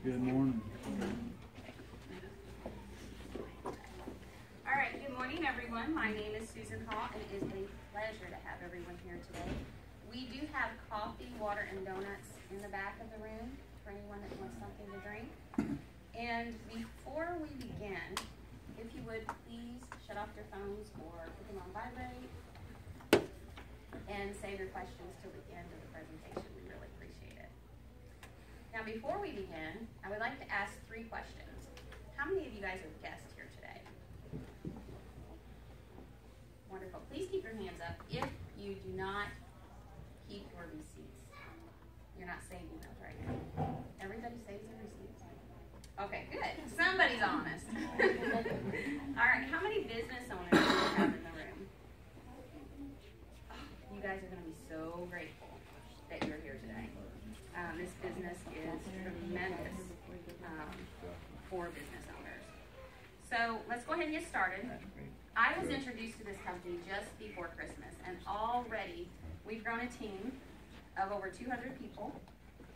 Good morning. All right, good morning, everyone. My name is Susan Hall, and it is a pleasure to have everyone here today. We do have coffee, water, and donuts in the back of the room for anyone that wants something to drink. And before we begin, if you would please shut off your phones or put them on vibrate and save your questions till the end of the presentation. We really appreciate it. Now, before we begin, I would like to ask 3 questions. How many of you guys are guests here today? Wonderful. Please keep your hands up if you do not keep your receipts. You're not saving those right now. Everybody saves their receipts? Okay, good. Somebody's honest. All right, how many business owners do we have in the room? You guys are going to be so grateful that you're here today. This business is tremendous for business owners. So let's go ahead and get started. I was introduced to this company just before Christmas, and already we've grown a team of over 200 people,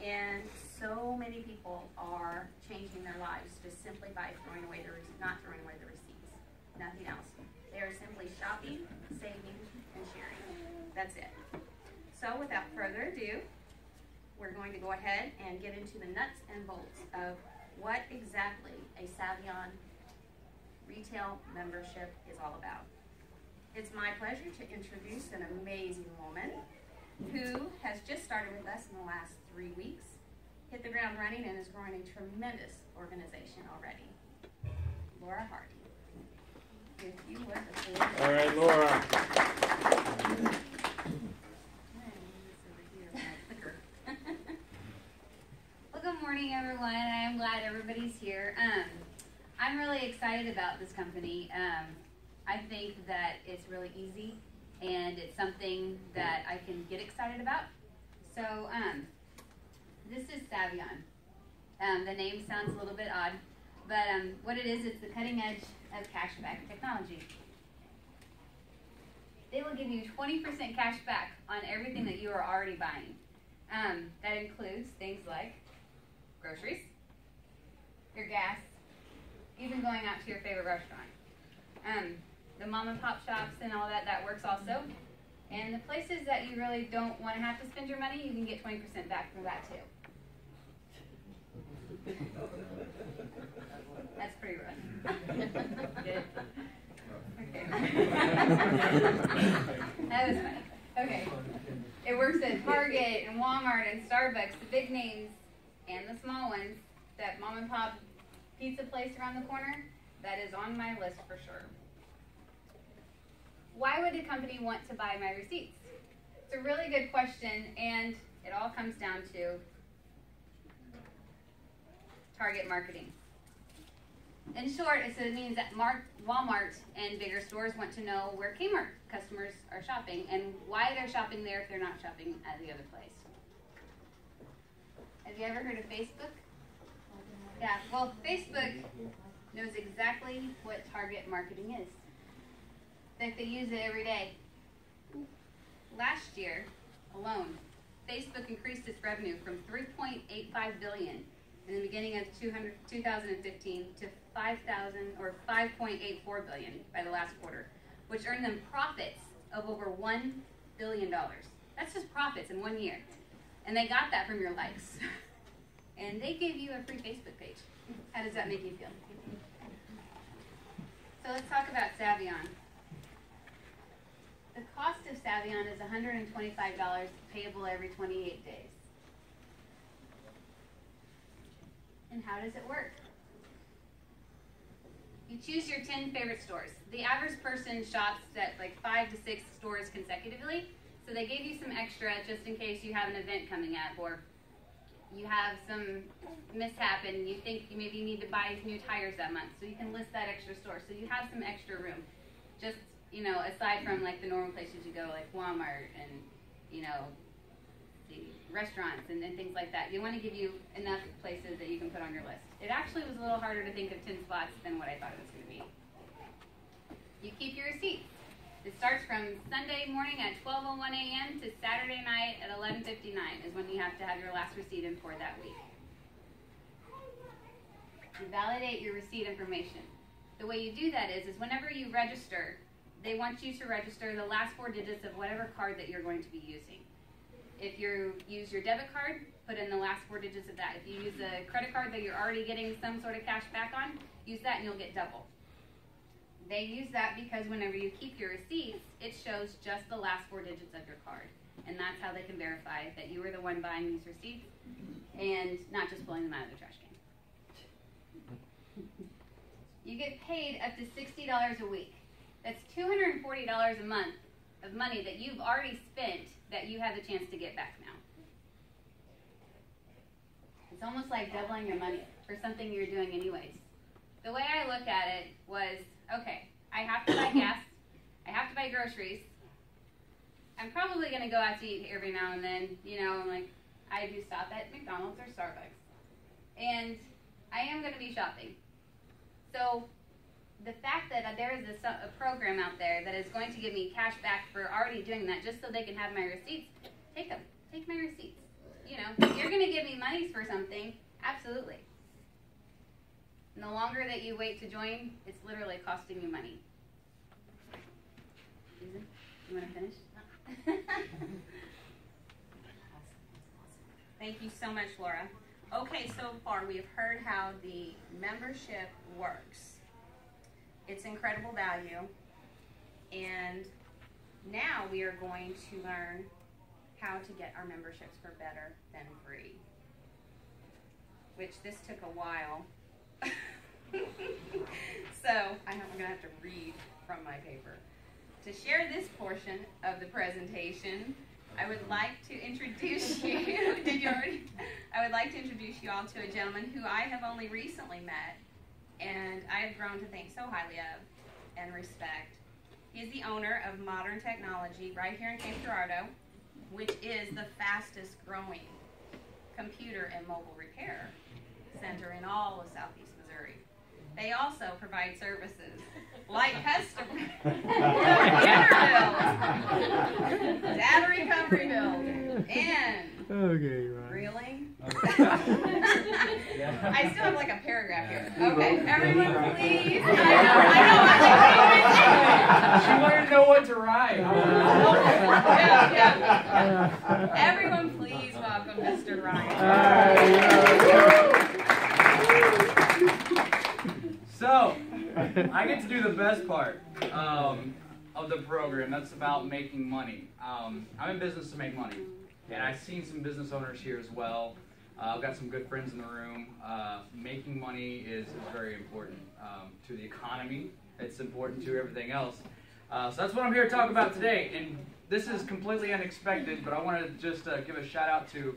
and so many people are changing their lives just simply by not throwing away the receipts. Nothing else. They are simply shopping, saving, and sharing. That's it. So without further ado, we're going to go ahead and get into the nuts and bolts of what exactly a Savion retail membership is all about. It's my pleasure to introduce an amazing woman who has just started with us in the last 3 weeks, hit the ground running, and is growing a tremendous organization already. Laura Hardy. If you would. All right, Laura. Well, good morning, everyone. I'm glad everybody's here. I'm really excited about this company. I think that it's really easy, and it's something that I can get excited about. So, this is Savion. The name sounds a little bit odd, but what it is, it's the cutting edge of cashback technology. They will give you 20% cash back on everything that you are already buying. That includes things like groceries, your gas, even going out to your favorite restaurant. The mom and pop shops and all that works also. And the places that you really don't want to have to spend your money, you can get 20% back for that too. That's pretty rough. Good. Okay. That was funny. Okay. It works at Target and Walmart and Starbucks, the big names and the small ones. That mom and pop pizza place around the corner, that is on my list for sure. Why would a company want to buy my receipts? It's a really good question, and it all comes down to target marketing. In short, it means that Walmart and bigger stores want to know where Kmart customers are shopping and why they're shopping there if they're not shopping at the other place. Have you ever heard of Facebook? Yeah, well, Facebook knows exactly what target marketing is. Like they use it every day. Last year alone, Facebook increased its revenue from $3.85 billion in the beginning of 2015 to $5.84 billion by the last quarter, which earned them profits of over $1 billion. That's just profits in 1 year. And they got that from your likes. And they gave you a free Facebook page. How does that make you feel? So let's talk about Savion. The cost of Savion is $125 payable every 28 days. And how does it work? You choose your 10 favorite stores. The average person shops at like 5 to 6 stores consecutively, so they gave you some extra just in case you have an event coming up or you have some mishap and you think you maybe need to buy new tires that month, so you can list that extra store. So you have some extra room. Just, aside from like the normal places you go, like Walmart and, the restaurants and things like that. You want to give you enough places that you can put on your list. It actually was a little harder to think of 10 spots than what I thought it was going to be. You keep your receipts. It starts from Sunday morning at 12:01 a.m. to Saturday night at 11:59 is when you have to have your last receipt in for that week. to validate your receipt information. The way you do that is whenever you register, they want you to register the last 4 digits of whatever card that you're going to be using. If you use your debit card, put in the last 4 digits of that. If you use a credit card that you're already getting some sort of cash back on, use that and you'll get double. They use that because whenever you keep your receipts, it shows just the last 4 digits of your card. And that's how they can verify that you were the one buying these receipts and not just pulling them out of the trash can. You get paid up to $60 a week. That's $240 a month of money that you've already spent that you have the chance to get back now. It's almost like doubling your money for something you're doing anyways. The way I look at it was, okay, I have to buy gas, I have to buy groceries, I'm probably going to go out to eat every now and then, you know, like I do stop at McDonald's or Starbucks. And I am going to be shopping. So the fact that there is a program out there that is going to give me cash back for already doing that just so they can have my receipts, take them. Take my receipts. You know, if you're going to give me monies for something, absolutely. And the longer that you wait to join, it's literally costing you money. Susan, you want to finish? Thank you so much, Laura. Okay, so far we have heard how the membership works. It's incredible value. And now we are going to learn how to get our memberships for better than free, which this took a while. So I'm going to have to read from my paper. To share this portion of the presentation, I would like to introduce you. Did you already? I would like to introduce you all to a gentleman who I have only recently met, and I have grown to think so highly of and respect. He is the owner of Modern Technology right here in Cape Girardeau, which is the fastest growing computer and mobile repair center in all of Southeast Missouri. They also provide services like customer computer bills, data recovery bills, and okay, right. Really? I still have like a paragraph here. Okay, everyone please. I know. She wanted to know what to write. Yeah. Everyone please welcome Mr. Ryan. So, I get to do the best part of the program. That's about making money. I'm in business to make money, and I've seen some business owners here as well. I've got some good friends in the room. Making money is very important to the economy. It's important to everything else. So that's what I'm here to talk about today. And this is completely unexpected, but I want to just give a shout out to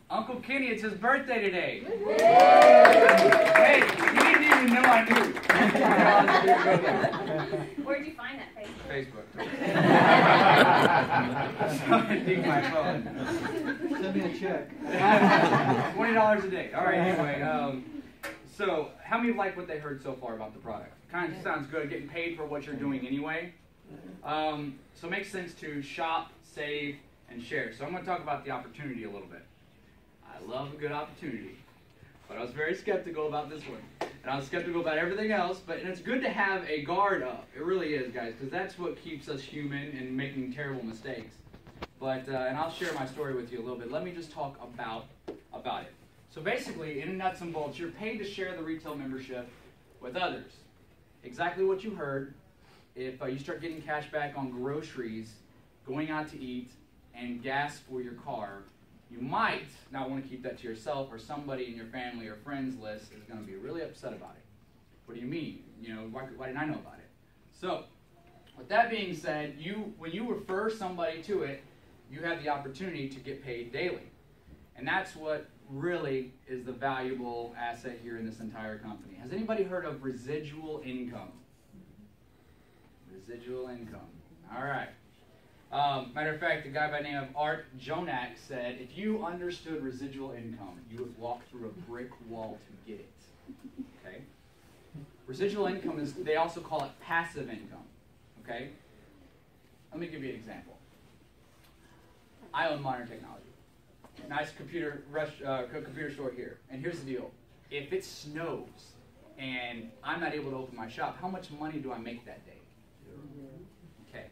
Uncle Kenny. It's his birthday today. Hey, you didn't even know I knew. Where'd you find that Facebook? So I dig my phone. Send me a check. $20 a day. All right, anyway. So how many like what they heard so far about the product? Kind of sounds good, getting paid for what you're doing anyway. So it makes sense to shop, save, and share. So I'm going to talk about the opportunity a little bit. I love a good opportunity, but I was very skeptical about this one. And I was skeptical about everything else, and it's good to have a guard up. It really is, guys, because that's what keeps us human and making terrible mistakes. But, and I'll share my story with you a little bit. Let me just talk about it. So basically, in nuts and bolts, you're paid to share the retail membership with others. Exactly what you heard. If you start getting cash back on groceries, going out to eat, and gas for your car, you might not want to keep that to yourself, or somebody in your family or friends list is going to be really upset about it. What do you mean? You know, why didn't I know about it? So, with that being said, when you refer somebody to it, you have the opportunity to get paid daily. And that's what really is the valuable asset here in this entire company. Has anybody heard of residual income? Residual income. All right. Matter of fact, a guy by the name of Art Jonak said, if you understood residual income, you would walk through a brick wall to get it. Okay? Residual income is, they also call it passive income. Okay? Let me give you an example. I own Modern Technology. Nice computer store here. And here's the deal. if it snows and I'm not able to open my shop, how much money do I make that day? Okay.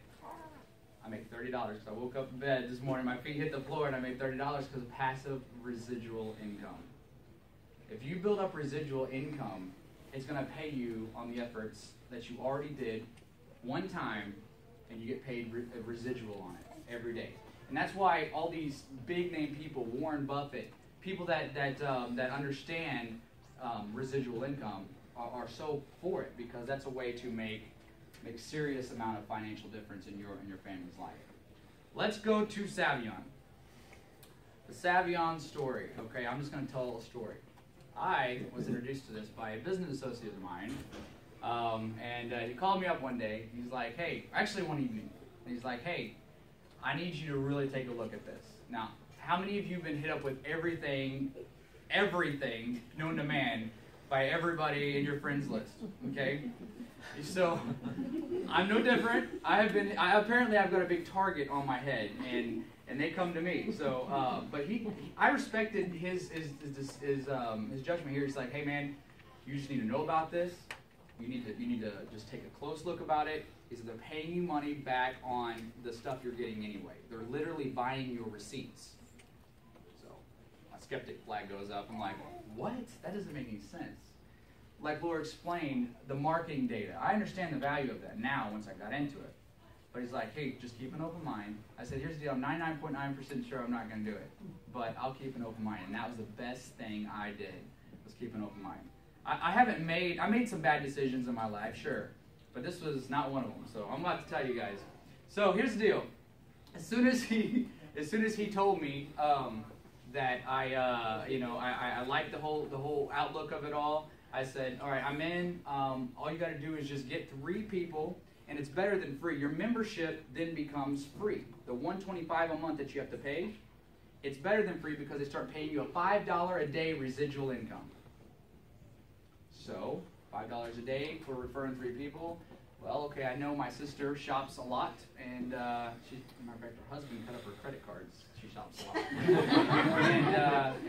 I make $30 because I woke up in bed this morning, my feet hit the floor, and I made $30 because of passive residual income. If you build up residual income, it's going to pay you on the efforts that you already did one time, and you get paid a residual on it every day. And that's why all these big name people, Warren Buffett, people that understand residual income are so for it, because that's a way to make serious amount of financial difference in your family's life. Let's go to Savion. The Savion story. Okay, I'm just going to tell a story. I was introduced to this by a business associate of mine, and he called me up one day. He's like, hey, actually one evening, and he's like, hey, I need you to really take a look at this. Now, how many of you have been hit up with everything known to man by everybody in your friends list? Okay? So, I'm no different. Apparently I've got a big target on my head, and they come to me. So, but I respected his judgment here. He's like, hey man, you just need to know about this. You need to just take a close look about it. He said they're paying you money back on the stuff you're getting anyway. They're literally buying your receipts. So, my skeptic flag goes up. I'm like, what? That doesn't make any sense. Like Laura explained, the marketing data. I understand the value of that now once I got into it. But he's like, hey, just keep an open mind. I said, here's the deal. I'm 99.9% sure I'm not going to do it. But I'll keep an open mind. And that was the best thing I did, was keep an open mind. I made some bad decisions in my life, sure. But this was not one of them. So I'm about to tell you guys. So here's the deal. As soon as he told me that I liked the whole outlook of it all, I said, all right, I'm in. All you got to do is just get 3 people, and it's better than free. Your membership then becomes free. The $125 a month that you have to pay, it's better than free because they start paying you a $5 a day residual income. So, $5 a day for referring 3 people. Well, okay, I know my sister shops a lot, and matter of fact, her husband cut up her credit cards. She shops a lot.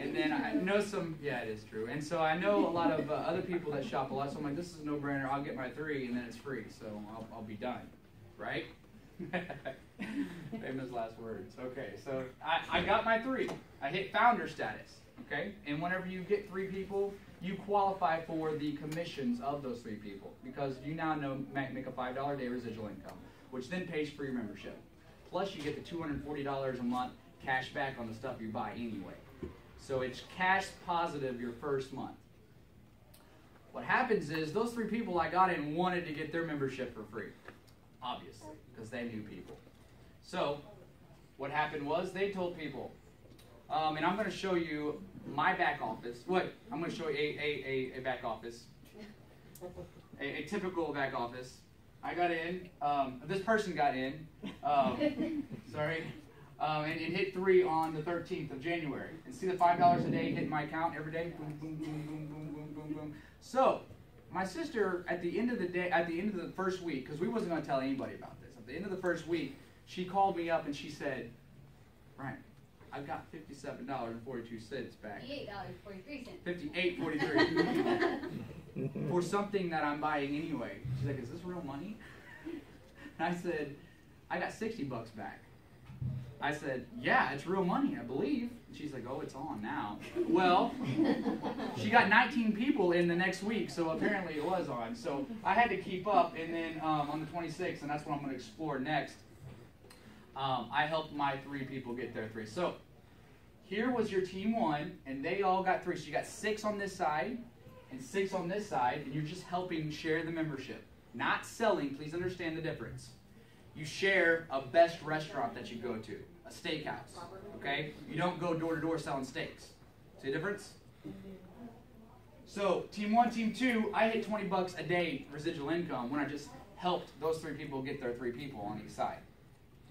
and then I know some, yeah, it is true. And so I know a lot of other people that shop a lot, so I'm like, this is a no-brainer. I'll get my 3, and then it's free, so I'll be done, right? Famous last words. Okay, so I got my 3. I hit founder status, okay? And whenever you get 3 people, you qualify for the commissions of those 3 people, because you now make a $5 a day residual income, which then pays for your membership. Plus, you get the $240 a month cash back on the stuff you buy anyway. So it's cash positive your first month. What happens is those 3 people I got in wanted to get their membership for free, obviously, because they knew people. So what happened was they told people, and I'm going to show you my back office. I'm going to show you a back office, a typical back office. I got in. This person got in. Sorry. And hit 3 on the 13th of January. And see the $5 a day hitting my account every day? Boom, boom, boom, boom, boom, boom, boom, boom. So, my sister, at the end of the first week, because we wasn't going to tell anybody about this, at the end of the first week, she called me up and she said, Brian, I've got $57.42 back. $58.43. $58.43. For something that I'm buying anyway. She's like, is this real money? And I said, I got $60 back. I said, yeah, it's real money, I believe. And she's like, oh, it's on now. Well, she got 19 people in the next week, so apparently it was on. So I had to keep up, and then on the 26th, and that's what I'm going to explore next, I helped my 3 people get their 3. So here was your team 1, and they all got 3. So you got 6 on this side and 6 on this side, and you're just helping share the membership. Not selling, please understand the difference. You share a best restaurant that you go to, a steakhouse, okay? You don't go door to door selling steaks. See the difference? So team 1, team 2, I hit $20 a day residual income when I just helped those 3 people get their 3 people on each side.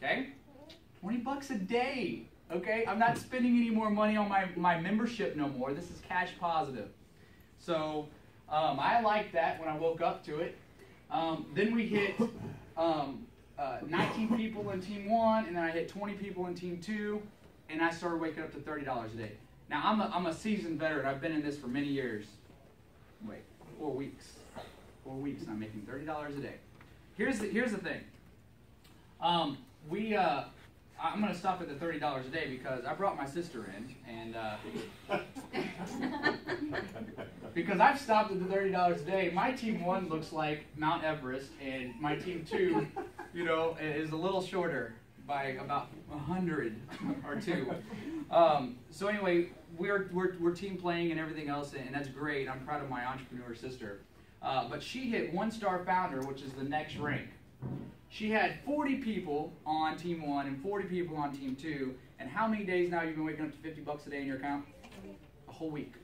Okay? $20 a day. Okay? I'm not spending any more money on my membership no more. This is cash positive. So I liked that when I woke up to it. Then we hit 19 people in team 1, and then I hit 20 people in team 2, and I started waking up to $30 a day. Now I'm a seasoned veteran. I've been in this for many years. 4 weeks. 4 weeks, and I'm making $30 a day. Here's the thing. I'm going to stop at the $30 a day because I brought my sister in, and because I've stopped at the $30 a day. My team 1 looks like Mount Everest, and my team 2, is a little shorter by about 100 or 2. So anyway, we're team playing and everything else, and that's great. I'm proud of my entrepreneur sister. But she hit 1-star founder, which is the next rank. She had 40 people on team 1 and 40 people on team 2. And how many days now you've been waking up to $50 a day in your account? A whole week.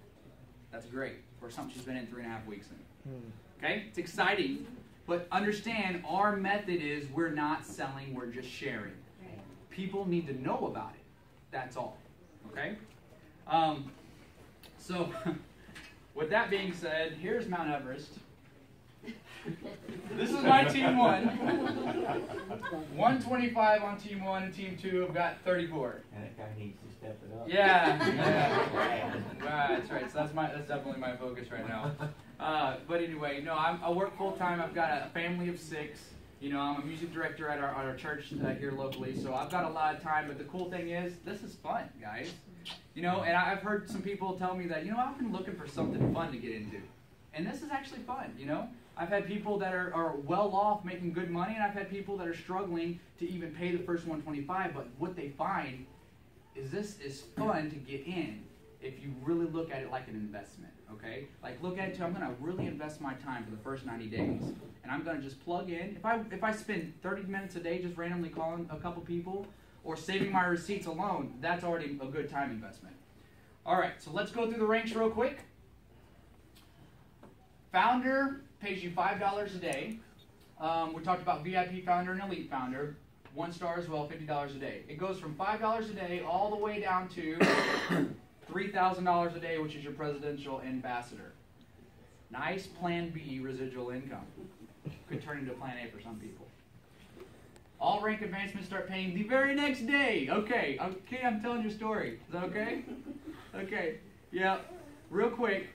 That's great for something she's been in 3.5 weeks in. Okay? It's exciting. But understand, our method is we're not selling, we're just sharing. People need to know about it. That's all. Okay? So, with that being said, here's Mount Everest. This is my team 1. 125 on team 1 and team 2 have got 34. And that guy needs to step it up. Yeah. That's right. So that's definitely my focus right now. But anyway, no, I work full time. I've got a family of 6. I'm a music director at our church here locally, so I've got a lot of time. But the cool thing is, this is fun, guys. And I've heard some people tell me that, I've been looking for something fun to get into. And this is actually fun, I've had people that are well off making good money, and I've had people that are struggling to even pay the first $125, but what they find is this is fun to get in if you really look at it like an investment, okay? Like look at it, I'm going to really invest my time for the first 90 days, and I'm going to just plug in. If I spend 30 minutes a day just randomly calling a couple people or saving my receipts alone, that's already a good time investment. All right, so let's go through the ranks real quick. Founder pays you $5 a day. We talked about VIP founder and elite founder. 1-star as well, $50 a day. It goes from $5 a day all the way down to $3,000 a day, which is your presidential ambassador. Nice Plan B residual income. Could turn into Plan A for some people. All rank advancements start paying the very next day. Okay, I'm telling your story. Is that okay? Okay, yeah. Real quick,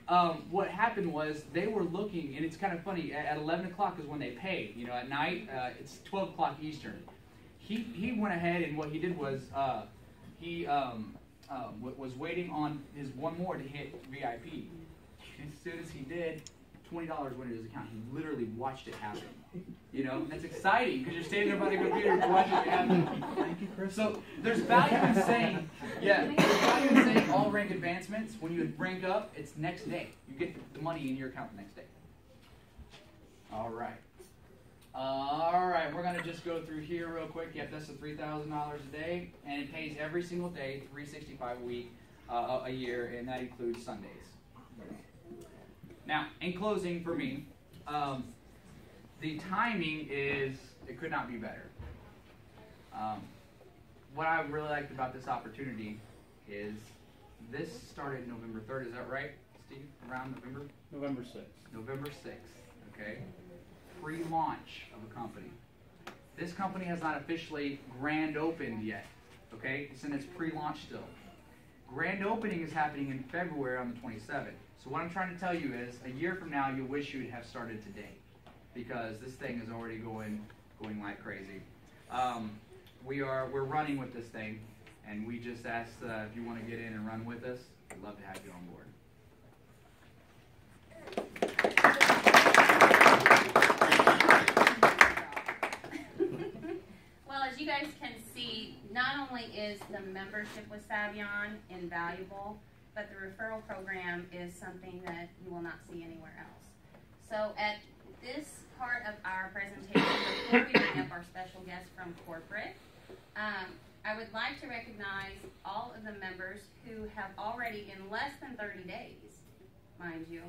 what happened was they were looking, and it's kind of funny, at 11 o'clock is when they pay. At night, it's 12 o'clock Eastern. He went ahead, and what he did was he was waiting on his one more to hit VIP. As soon as he did, $20 went into his account. He literally watched it happen. That's exciting because you're standing there by the computer watching it happen. Thank you, Chris. So there's value in saying, there's value in saying all rank advancements. When you rank up, it's next day. You get the money in your account the next day. All right. We're going to just go through here real quick. Yep, that's the $3,000 a day, and it pays every single day, 365 a week, a year, and that includes Sundays. Now, in closing for me, the timing it could not be better. What I really liked about this opportunity is this started November 3rd, is that right, Steve? Around November? November 6th. November 6th, okay? Pre-launch of a company. This company has not officially grand opened yet, okay? It's in its pre-launch still. Grand opening is happening in February on the 27th. So what I'm trying to tell you is, a year from now, you wish you'd have started today, because this thing is already going like crazy. We're running with this thing, and we just asked if you want to get in and run with us. We'd love to have you on board. Well, as you guys can see, not only is the membership with Savion invaluable, but the referral program is something that you will not see anywhere else. So at this part of our presentation, before we bring up our special guest from corporate, I would like to recognize all of the members who have already, in less than 30 days, mind you,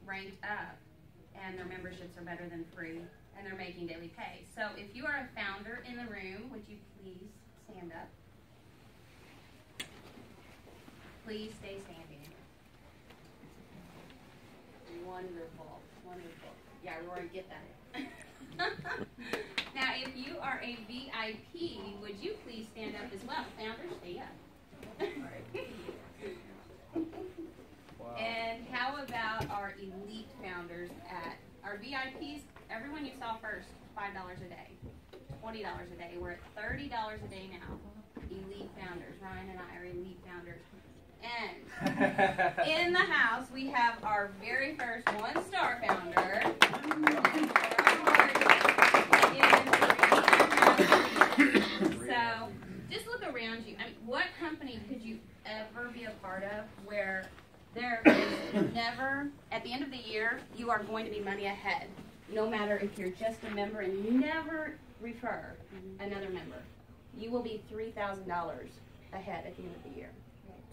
ranked up, and their memberships are better than free, and they're making daily pay. So if you are a founder in the room, would you please stand up? Please stay standing. Wonderful, wonderful. Yeah, Rory, get that. Now, if you are a VIP, would you please stand up as well? Founders, stay up. Wow. And how about our our elite founders at our VIPs. Everyone you saw first, $5 a day, $20 a day. We're at $30 a day now. Elite founders. Ryan and I are elite founders. And in the house, we have our very first one-star founder. So, just look around you. I mean, what company could you ever be a part of where there is never, at the end of the year, you are going to be money ahead, no matter if you're just a member and you never refer another member. You will be $3,000 ahead at the end of the year.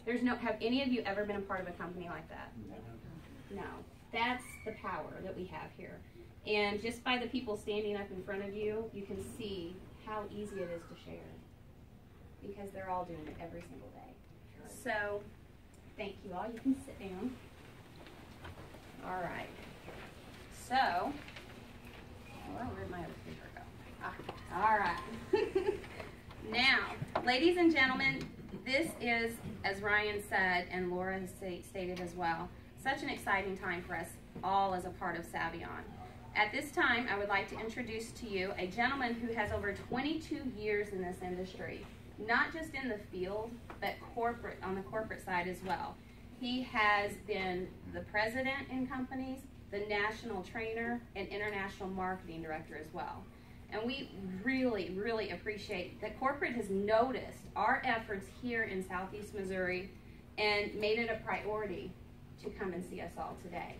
There's no, have any of you ever been a part of a company like that? No. That's the power that we have here. And just by the people standing up in front of you, you can see how easy it is to share. Because they're all doing it every single day. So, thank you all. You can sit down. All right. So, where'd my other paper go? All right. Now, ladies and gentlemen, this is, as Ryan said, and Laura has stated as well, such an exciting time for us all as a part of Savion. At this time, I would like to introduce to you a gentleman who has over 22 years in this industry, not just in the field, but corporate, on the corporate side as well. He has been the president in companies, the national trainer, and international marketing director as well. And we really, really appreciate that corporate has noticed our efforts here in Southeast Missouri and made it a priority to come and see us all today.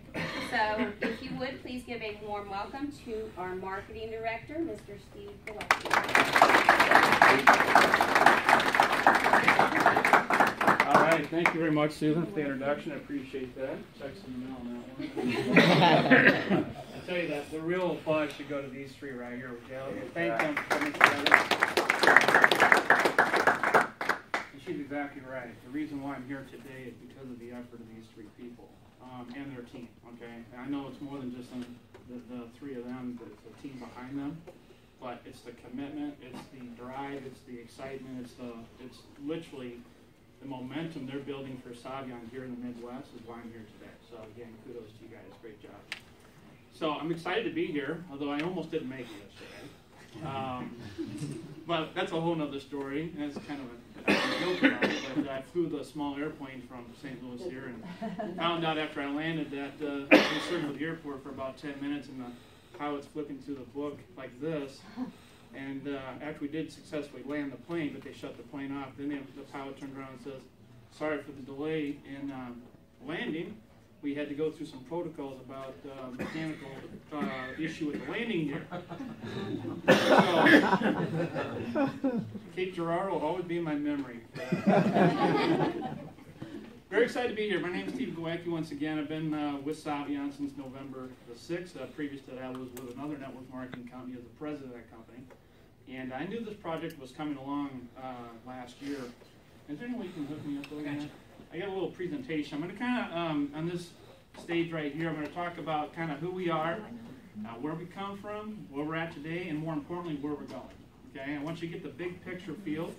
So if you would, please give a warm welcome to our marketing director, Mr. Steve Gillespie. All right, thank you very much, Susan, for the introduction. I appreciate that. Check some mail on that one. I tell you that the real applause should go to these three right here. Thank them for coming together. And she's exactly right. The reason why I'm here today is because of the effort of these three people and their team. Okay, and I know it's more than just the three of them. It's the team behind them, but it's the commitment, it's the drive, it's the excitement, it's literally the momentum they're building for Savion here in the Midwest is why I'm here today. So again, kudos to you guys. Great job. So I'm excited to be here, although I almost didn't make it yesterday. But that's a whole nother story. That's kind of a joke about it, but I flew the small airplane from St. Louis here and found out after I landed that we circled the airport for about 10 minutes and the pilot's flipping through the book like this. And after we did successfully land the plane, but they shut the plane off, then the pilot turned around and says, sorry for the delay in landing. We had to go through some protocols about mechanical issue with the landing gear. So, Cape Girardeau will always be in my memory. Very excited to be here. My name is Steve Gillespie once again. I've been with Savion since November the 6th. Previous to that, I was with another network marketing company as the president of that company. And I knew this project was coming along last year. Is there any way you can hook me up over there? I got a little presentation. I'm going to kind of, on this stage right here, I'm going to talk about kind of who we are, where we come from, where we're at today, and more importantly, where we're going. Okay, I want you to get the big picture feel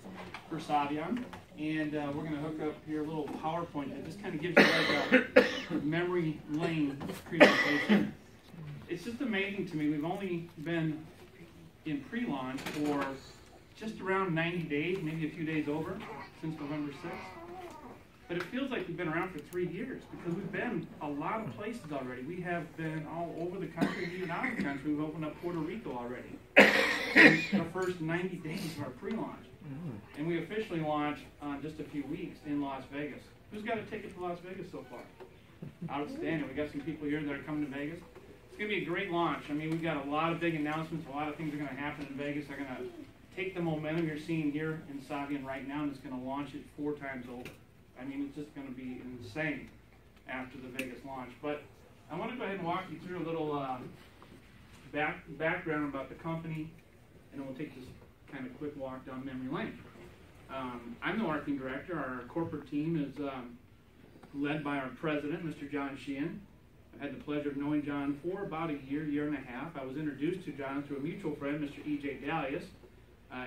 for Savion, and we're going to hook up here a little PowerPoint that just kind of gives you like a memory lane presentation. It's just amazing to me. We've only been in pre-launch for just around 90 days, maybe a few days over, since November 6th. But it feels like we've been around for 3 years because we've been a lot of places already. We have been all over the country, even out of the country. We've opened up Puerto Rico already in the first 90 days of our pre-launch. And we officially launched just a few weeks in Las Vegas. Who's got a ticket to Las Vegas so far? Outstanding. We got some people here that are coming to Vegas. It's going to be a great launch. I mean, we've got a lot of big announcements. A lot of things are going to happen in Vegas. They're going to take the momentum you're seeing here in Savion right now, and it's going to launch it 4 times over. I mean, it's just going to be insane after the Vegas launch. But I want to go ahead and walk you through a little background about the company, and then we'll take this kind of quick walk down memory lane. I'm the marketing director. Our corporate team is led by our president, Mr. John Sheehan. I've had the pleasure of knowing John for about a year and a half. I was introduced to John through a mutual friend, Mr. E.J. Dalius.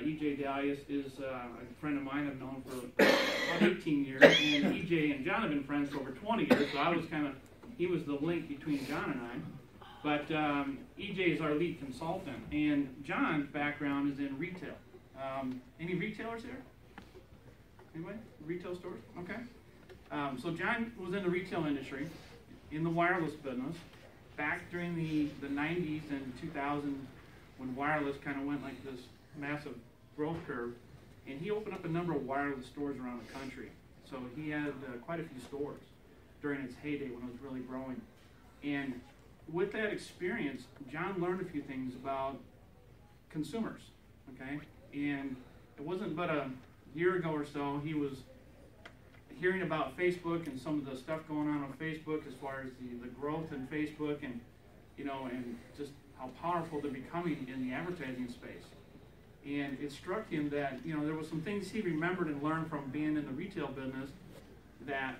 E.J. Dalius is a friend of mine I've known for about 18 years, and E.J. and John have been friends for over 20 years, so I was kind of he was the link between John and I. But EJ is our lead consultant, and John's background is in retail. Any retailers here? Anybody? Retail stores? Okay. So John was in the retail industry, in the wireless business, back during the 90s and 2000 when wireless kind of went like this massive growth curve, and he opened up a number of wireless stores around the country. So he had quite a few stores during its heyday when it was really growing. And with that experience, John learned a few things about consumers, okay? And it wasn't but a year ago or so, he was hearing about Facebook and some of the stuff going on Facebook as far as the growth in Facebook and, you know, and just how powerful they're becoming in the advertising space. And it struck him that, you know, there was some things he remembered and learned from being in the retail business that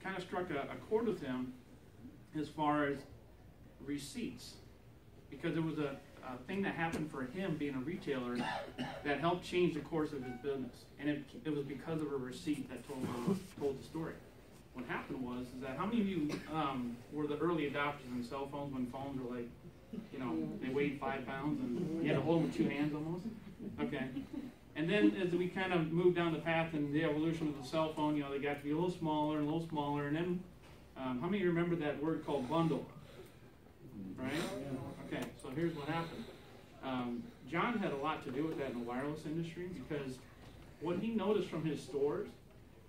kind of struck a chord with him as far as receipts. Because it was a thing that happened for him being a retailer that helped change the course of his business. And it was because of a receipt that told the story. What happened was is that how many of you were the early adopters in cell phones when phones were like, you know, they weighed 5 pounds and you had to hold them with 2 hands almost? Okay. And then as we kind of moved down the path in the evolution of the cell phone, you know, they got to be a little smaller and a little smaller. And then how many of you remember that word called bundle? Right? Okay, so here's what happened. John had a lot to do with that in the wireless industry because what he noticed from his stores,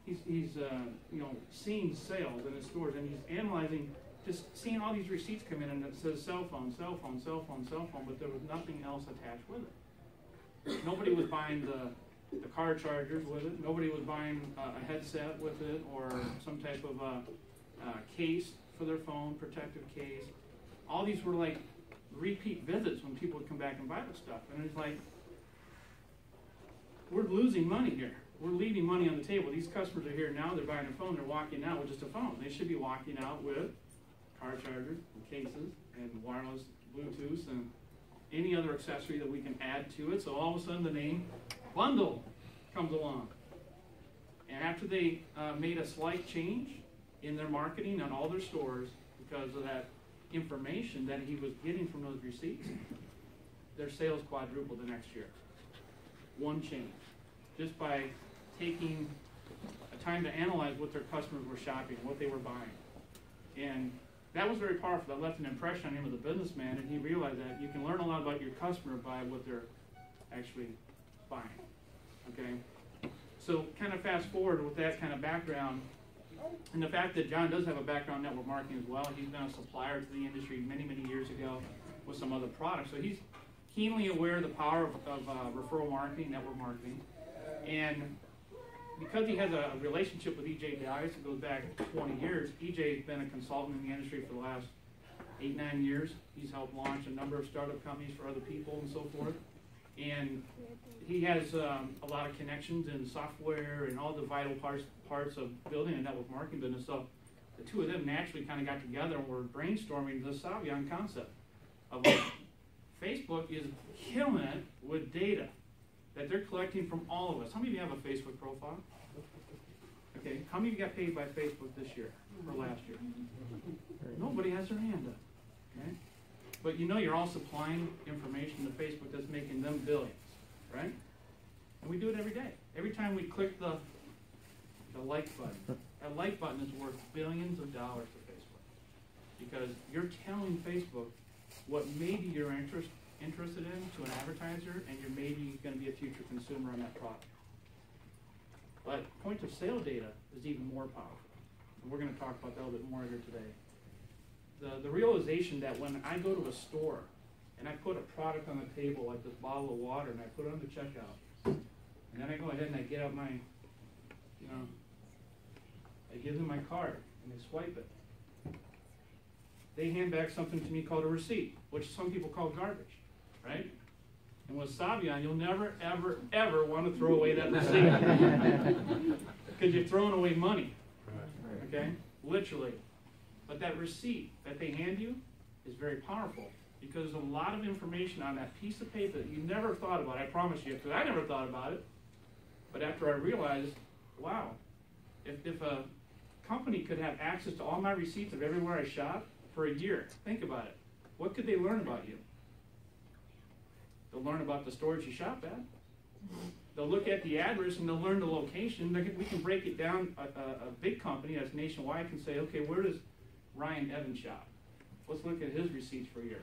he's you know, seeing sales in his stores and he's analyzing, just seeing all these receipts come in and it says cell phone, cell phone, cell phone, cell phone, but there was nothing else attached with it. Nobody was buying the car chargers with it. Nobody was buying a headset with it or some type of case for their phone, protective case. All these were like repeat visits when people would come back and buy the stuff. And it's like, we're losing money here. We're leaving money on the table. These customers are here now, they're buying a phone, they're walking out with just a phone. They should be walking out with car chargers and cases and wireless Bluetooth and any other accessory that we can add to it. So all of a sudden the name Bundle comes along. And after they made a slight change in their marketing on all their stores because of that information that he was getting from those receipts, their sales quadrupled the next year. One change. Just by taking a time to analyze what their customers were shopping, what they were buying. And that was very powerful. That left an impression on him as a businessman, and he realized that you can learn a lot about your customer by what they're actually buying. Okay? So kind of fast forward with that kind of background, and the fact that John does have a background in network marketing as well. He's been a supplier to the industry many, many years ago with some other products. So he's keenly aware of the power of referral marketing, network marketing. And because he has a relationship with EJ Dice that goes back 20 years, EJ's been a consultant in the industry for the last 8-9 years. He's helped launch a number of startup companies for other people and so forth. And he has a lot of connections in software and all the vital parts of building a network marketing business. So the two of them naturally kind of got together and were brainstorming the Savion concept of like, Facebook is killing it with data that they're collecting from all of us. How many of you have a Facebook profile? Okay, how many of you got paid by Facebook this year or last year? Nobody has their hand up. Okay, but you know you're all supplying information to Facebook that's making them billions, right? And we do it every day. Every time we click the like button, that like button is worth billions of dollars to Facebook because you're telling Facebook what maybe you're interested in to an advertiser, and you're maybe going to be a future consumer on that product. But point of sale data is even more powerful. And we're going to talk about that a little bit more here today. The realization that when I go to a store and I put a product on the table like this bottle of water and I put it on the checkout, and then I go ahead and I get out my, you know, I give them my card and they swipe it. They hand back something to me called a receipt, which some people call garbage, right? And with Savion, you'll never, ever, ever want to throw away that receipt because you're throwing away money, okay? Literally. But that receipt that they hand you is very powerful because there's a lot of information on that piece of paper that you never thought about. I promise you, because I never thought about it. But after I realized, wow, if a company could have access to all my receipts of everywhere I shop for a year. Think about it. What could they learn about you? They'll learn about the stores you shop at. They'll look at the address and they'll learn the location. We can break it down. A big company that's nationwide can say, okay, where does Ryan Evans shop? Let's look at his receipts for a year.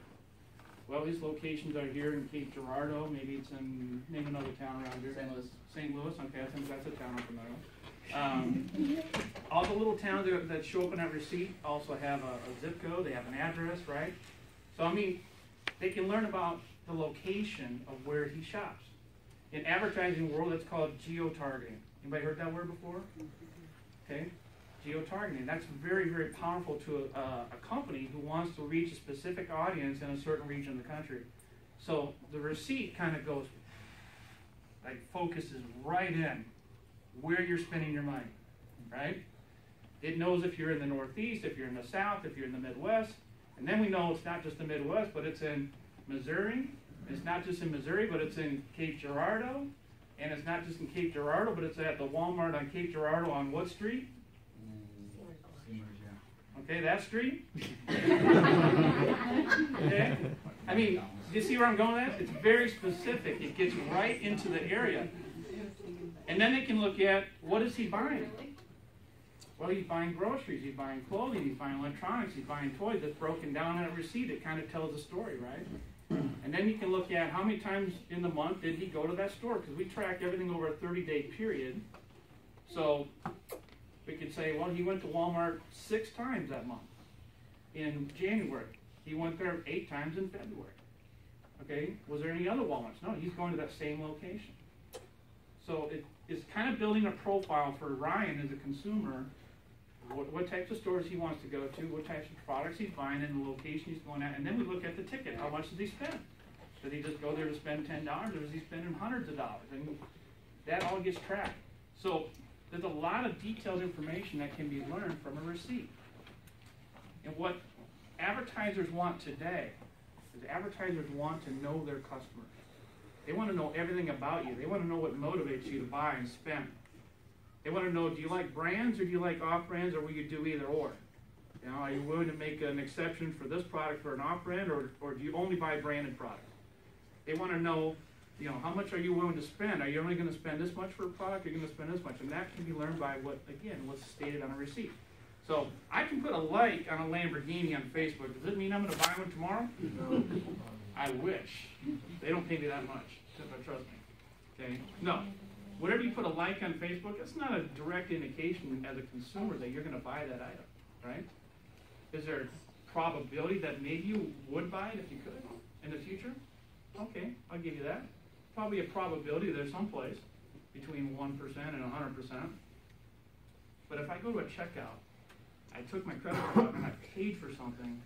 Well, his locations are here in Cape Girardeau. Maybe it's in, name another town around here. St. Louis. St. Louis, okay, I think that's a town I'm familiar with. All the little towns that show up on that receipt also have a zip code, they have an address, right? So, I mean, they can learn about the location of where he shops. In advertising world, that's called geo-targeting. Anybody heard that word before? Okay, geo-targeting. That's very, very powerful to a company who wants to reach a specific audience in a certain region of the country. So the receipt kind of goes, like, focuses right in where you're spending your money, right? It knows if you're in the Northeast, if you're in the South, if you're in the Midwest, and then we know it's not just the Midwest, but it's in Missouri. It's not just in Missouri, but it's in Cape Girardeau, and it's not just in Cape Girardeau, but it's at the Walmart on Cape Girardeau on what street? Okay, that street. Okay, I mean, do you see where I'm going at? It's very specific. It gets right into the area. And then they can look at, what is he buying? Well, he's buying groceries, he's buying clothing, he's buying electronics, he's buying toys. That's broken down on a receipt. It kind of tells a story, right? And then you can look at how many times in the month did he go to that store, because we track everything over a 30-day period. So we could say, well, he went to Walmart 6 times that month in January. He went there 8 times in February. Okay, was there any other Walmarts? No, he's going to that same location. So it's kind of building a profile for Ryan as a consumer, what types of stores he wants to go to, what types of products he's buying, and the location he's going at. And then we look at the ticket. How much does he spend? Does he just go there to spend $10, or is he spending hundreds of dollars? And that all gets tracked. So there's a lot of detailed information that can be learned from a receipt. And what advertisers want today is advertisers want to know their customers. They want to know everything about you. They want to know what motivates you to buy and spend. They want to know, do you like brands or do you like off brands, or will you do either or? You know, are you willing to make an exception for this product for an off brand, or do you only buy branded products? They want to know, you know, how much are you willing to spend? Are you only going to spend this much for a product, or are you going to spend this much? And that can be learned by what's stated on a receipt. So I can put a like on a Lamborghini on Facebook. Does it mean I'm going to buy one tomorrow? No. I wish. They don't pay me that much, trust me. Okay? No. Whatever you put a like on Facebook, it's not a direct indication as a consumer that you're going to buy that item, right? Is there a probability that maybe you would buy it if you could in the future? Okay, I'll give you that. Probably a probability there's someplace between 1% and 100%. But if I go to a checkout, I took my credit card out and I paid for something,